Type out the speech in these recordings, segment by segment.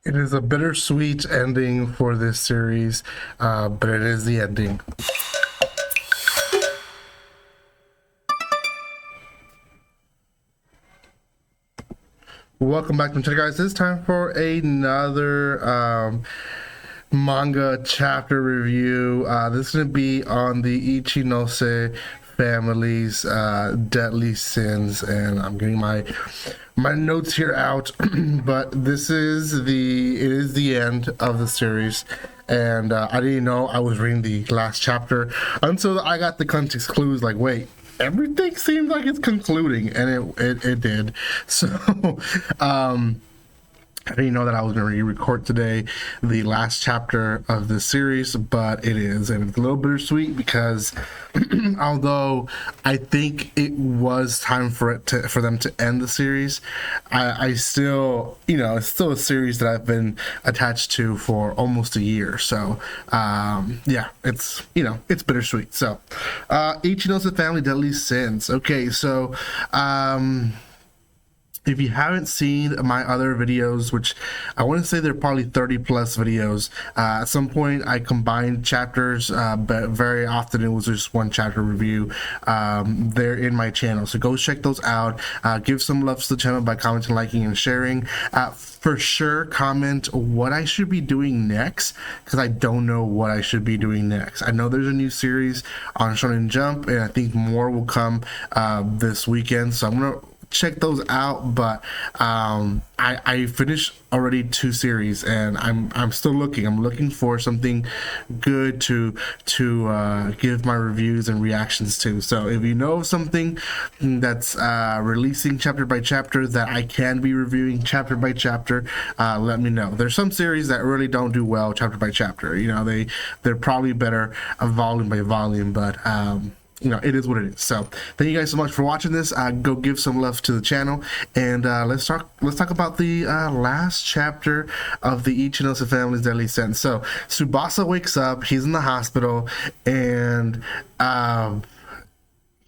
It is a bittersweet ending for this series, but it is the ending. Welcome back to the channel, guys. It's time for another manga chapter review. This is going to be on the Ichinose family's deadly sins, and I'm getting my notes here out. But it is the end of the series, and I didn't know I was reading the last chapter until I got the context clues. Like, wait, everything seems like it's concluding, and it did. So I didn't know that I was going to re-record today the last chapter of this series, but it is, and it's a little bittersweet because although I think it was time for them to end the series, I still, it's still a series that I've been attached to for almost a year. So yeah, it's bittersweet. So Ichinose family deadly sins. Okay, so if you haven't seen my other videos, which I want to say they're probably 30 plus videos, at some point I combined chapters, but very often it was just one chapter review. They're in my channel, so go check those out. Give some love to the channel by commenting, liking, and sharing. For sure, comment what I should be doing next, because I don't know what I should be doing next. I know there's a new series on Shonen Jump, and I think more will come this weekend, so I'm gonna check those out. But I finished already 2 series, and I'm still looking. I'm looking for something good to give my reviews and reactions to. So if you know of something that's releasing chapter by chapter that I can be reviewing chapter by chapter, let me know. There's some series that really don't do well chapter by chapter. They're probably better volume by volume, but it is what it is. So thank you guys so much for watching this. Go give some love to the channel, and let's talk about the last chapter of the Ichinose family's deadly sentence. So Tsubasa wakes up, he's in the hospital, and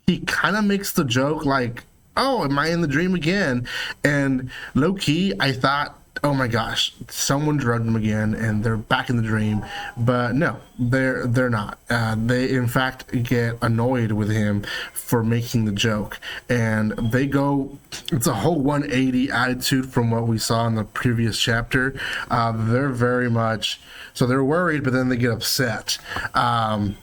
he kind of makes the joke like, oh, am I in the dream again? And low-key, I thought, oh my gosh, someone drugged him again and they're back in the dream. But no, they're not. They in fact get annoyed with him for making the joke, and they go, it's a whole 180 attitude from what we saw in the previous chapter. They're very much, so they're worried, but then they get upset. And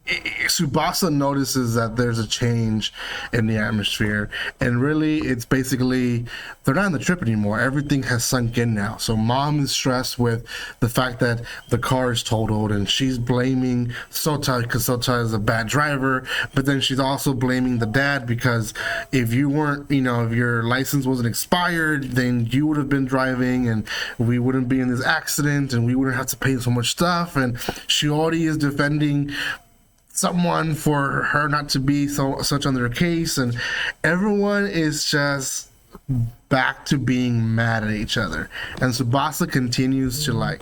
Tsubasa notices that there's a change in the atmosphere, and really it's basically they're not in the trip anymore. Everything has sunk in now. So mom is stressed with the fact that the car is totaled, and she's blaming Sota because Sota is a bad driver, but then she's also blaming the dad because if you weren't, if your license wasn't expired, then you would have been driving and we wouldn't be in this accident and we wouldn't have to pay so much stuff. And she already is defending someone for her not to be such on their case, and everyone is just back to being mad at each other. And Tsubasa continues to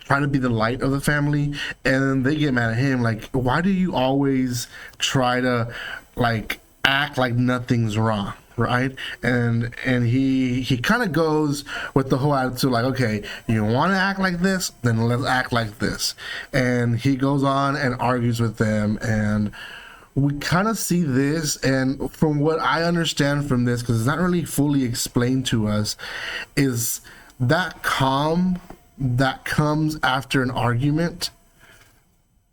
try to be the light of the family, and they get mad at him like, why do you always try to act like nothing's wrong, right? And he kind of goes with the whole attitude like, okay, you want to act like this, then let's act like this. And he goes on and argues with them, and we kind of see this, and from what I understand from this, because it's not really fully explained to us, is that calm that comes after an argument.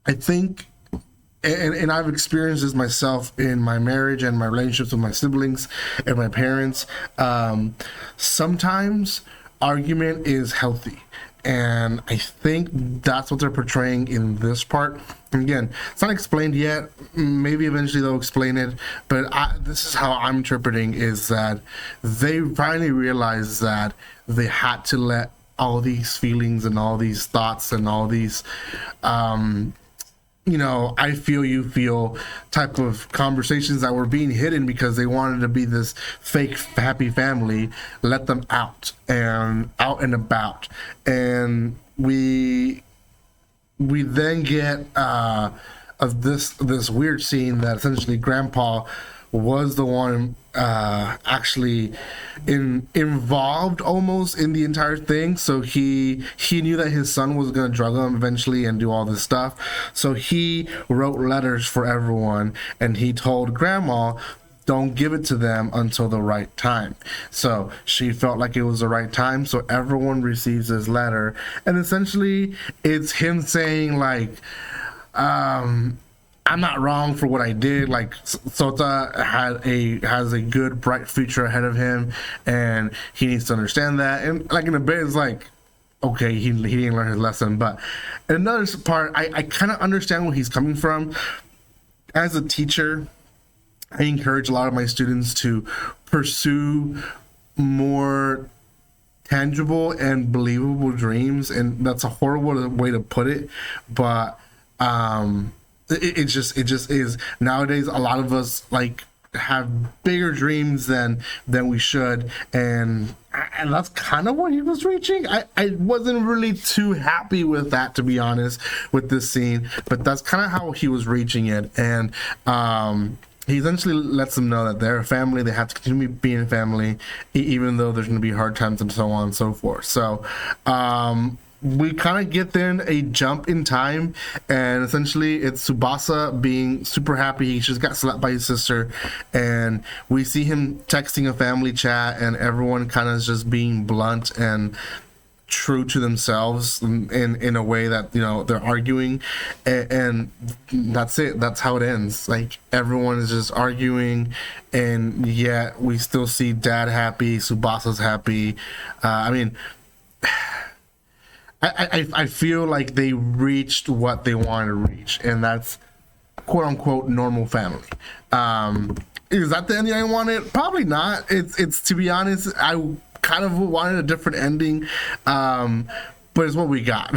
I think, and I've experienced this myself in my marriage and my relationships with my siblings and my parents. Sometimes argument is healthy, and I think that's what they're portraying in this part. And again, it's not explained yet. Maybe eventually they'll explain it, but this is how I'm interpreting, is that they finally realized that they had to let all these feelings and all these thoughts and all these I feel you feel type of conversations that were being hidden because they wanted to be this fake happy family, let them out and about. And we then get this weird scene that essentially grandpa was the one actually involved almost in the entire thing. So he knew that his son was going to drug him eventually and do all this stuff. So he wrote letters for everyone, and he told grandma, don't give it to them until the right time. So she felt like it was the right time, so everyone receives this letter, and essentially it's him saying like, I'm not wrong for what I did. Like Sota has a good bright future ahead of him, and he needs to understand that. And like in a bit, it's like, okay, he didn't learn his lesson. But in another part, I kind of understand where he's coming from. As a teacher, I encourage a lot of my students to pursue more tangible and believable dreams, and that's a horrible way to put it, but it just is. Nowadays a lot of us like have bigger dreams than we should, and that's kind of what he was reaching. I wasn't really too happy with that, to be honest, with this scene, but that's kind of how he was reaching it. And he essentially lets them know that they're a family, they have to continue being a family, even though there's going to be hard times and so on and so forth. So we kind of get then a jump in time, and essentially it's Tsubasa being super happy. He just got slapped by his sister, and we see him texting a family chat, and everyone kind of just being blunt and true to themselves in a way that, you know, they're arguing, and that's it. That's how it ends. Like everyone is just arguing, and yet we still see dad happy, Tsubasa's happy. I mean, I feel like they reached what they wanted to reach, and that's quote unquote normal family. Is that the ending I wanted? Probably not. It's to be honest, I kind of wanted a different ending, but it's what we got.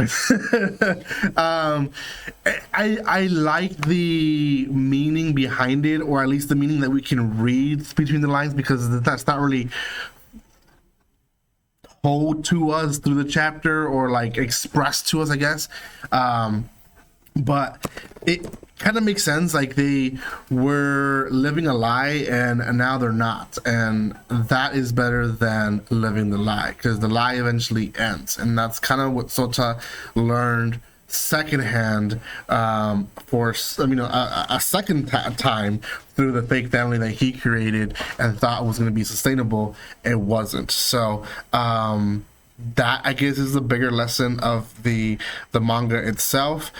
I like the meaning behind it, or at least the meaning that we can read between the lines, because that's not really told to us through the chapter, or like expressed to us, I guess. But it kind of makes sense. Like they were living a lie, and now they're not, and that is better than living the lie, because the lie eventually ends. And that's kind of what Sota learned secondhand, for a second time through the fake family that he created and thought was going to be sustainable. It wasn't. So that, I guess, is the bigger lesson of the manga itself.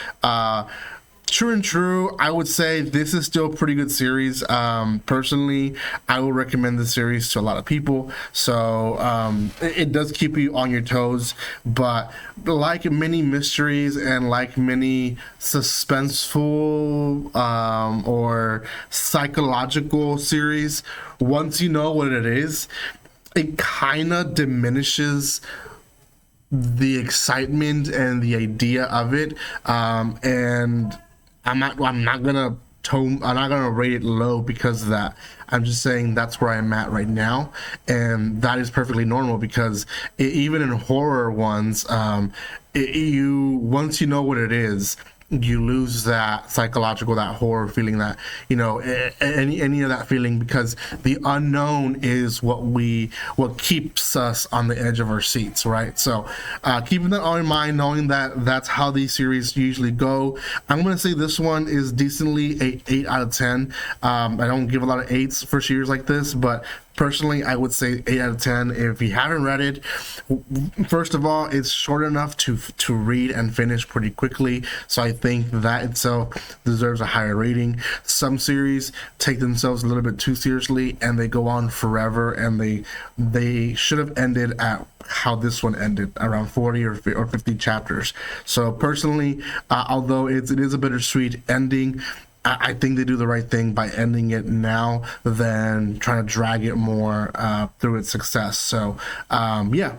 True and true, I would say this is still a pretty good series. Personally, I will recommend this series to a lot of people. So it does keep you on your toes, but like many mysteries and like many suspenseful or psychological series, once you know what it is, it kind of diminishes the excitement and the idea of it. And I'm not gonna rate it low because of that. I'm just saying that's where I'm at right now, and that is perfectly normal, because even in horror ones, once you know what it is, you lose that psychological, that horror feeling, that, you know, any of that feeling, because the unknown is what keeps us on the edge of our seats, right? So keeping that all in mind, knowing that that's how these series usually go, I'm gonna say this one is decently a 8 out of 10. I don't give a lot of 8s for series like this, but personally, I would say 8 out of 10. If you haven't read it, first of all, it's short enough to read and finish pretty quickly. So I think that itself deserves a higher rating. Some series take themselves a little bit too seriously, and they go on forever, and they should have ended at how this one ended, around 40 or 50 chapters. So personally, although it is a bittersweet ending, I think they do the right thing by ending it now than trying to drag it more through its success. So yeah,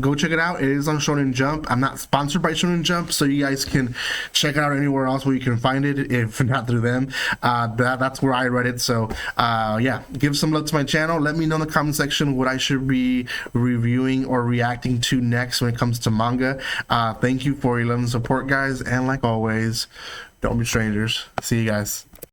go check it out. It is on Shonen Jump. I'm not sponsored by Shonen Jump, so you guys can check it out anywhere else where you can find it, if not through them. That's where I read it. So yeah, give some love to my channel. Let me know in the comment section what I should be reviewing or reacting to next when it comes to manga. Thank you for your love and support, guys, and like always, don't be strangers. See you guys.